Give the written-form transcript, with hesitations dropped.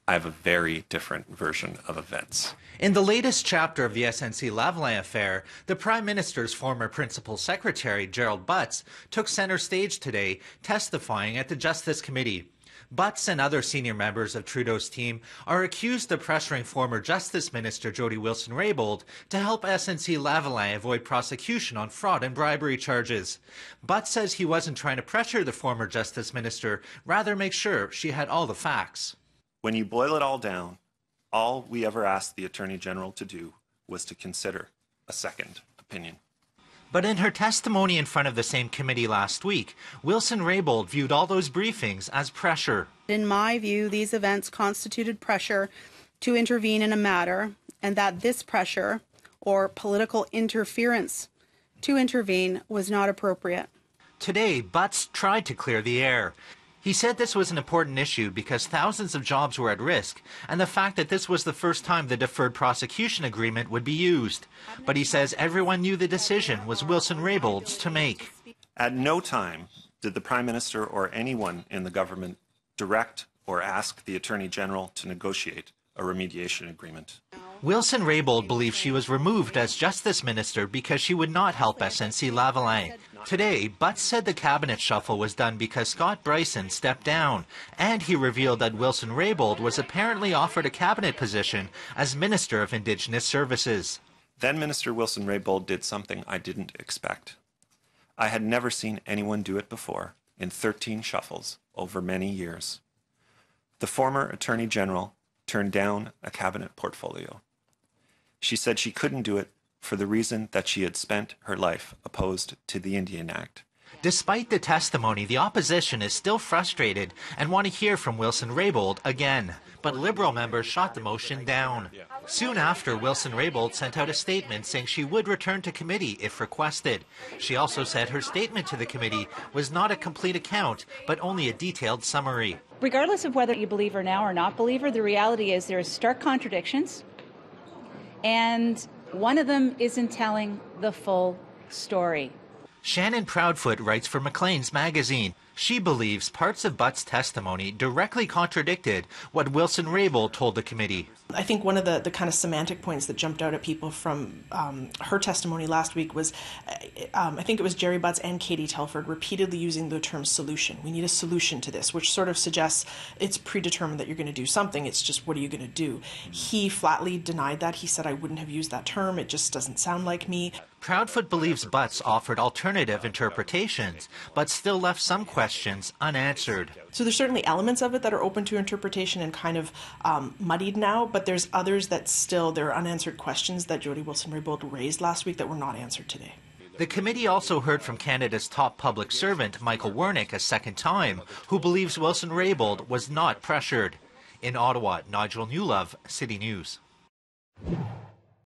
I have a very different version of events. In the latest chapter of the SNC-Lavalin affair, the Prime Minister's former Principal Secretary, Gerald Butts, took center stage today, testifying at the Justice Committee. Butts and other senior members of Trudeau's team are accused of pressuring former Justice Minister Jody Wilson-Raybould to help SNC-Lavalin avoid prosecution on fraud and bribery charges. Butts says he wasn't trying to pressure the former Justice Minister, rather make sure she had all the facts. When you boil it all down, all we ever asked the Attorney General to do was to consider a second opinion. But in her testimony in front of the same committee last week, Wilson-Raybould viewed all those briefings as pressure. In my view, these events constituted pressure to intervene in a matter, and that this pressure, or political interference to intervene, was not appropriate. Today, Butts tried to clear the air. He said this was an important issue because thousands of jobs were at risk, and the fact that this was the first time the deferred prosecution agreement would be used. But he says everyone knew the decision was Wilson-Raybould's to make. At no time did the Prime Minister or anyone in the government direct or ask the Attorney General to negotiate a remediation agreement. Wilson-Raybould believes she was removed as Justice Minister because she would not help SNC-Lavalin. Today, Butts said the cabinet shuffle was done because Scott Bryson stepped down, and he revealed that Wilson-Raybould was apparently offered a cabinet position as Minister of Indigenous Services. Then Minister Wilson-Raybould did something I didn't expect. I had never seen anyone do it before in 13 shuffles over many years. The former Attorney General turned down a cabinet portfolio. She said she couldn't do it for the reason that she had spent her life opposed to the Indian Act. Despite the testimony, the opposition is still frustrated and want to hear from Wilson-Raybould again. But Liberal members shot the motion down. Soon after, Wilson-Raybould sent out a statement saying she would return to committee if requested. She also said her statement to the committee was not a complete account, but only a detailed summary. Regardless of whether you believe her now or not believe her, the reality is there are stark contradictions, and one of them isn't telling the full story. Shannon Proudfoot writes for Maclean's magazine. She believes parts of Butts' testimony directly contradicted what Wilson-Raybould told the committee. I think one of the kind of semantic points that jumped out at people from her testimony last week was, I think it was Gerry Butts and Katie Telford repeatedly using the term solution. We need a solution to this, which sort of suggests it's predetermined that you're going to do something. It's just, what are you going to do? He flatly denied that. He said, I wouldn't have used that term. It just doesn't sound like me. Proudfoot believes Butts offered alternative interpretations, but still left some questions unanswered. So there's certainly elements of it that are open to interpretation and kind of muddied now, but there's others that still, there are unanswered questions that Jody Wilson-Raybould raised last week that were not answered today. The committee also heard from Canada's top public servant, Michael Wernick, a second time, who believes Wilson-Raybould was not pressured. In Ottawa, Nigel Newlove, City News.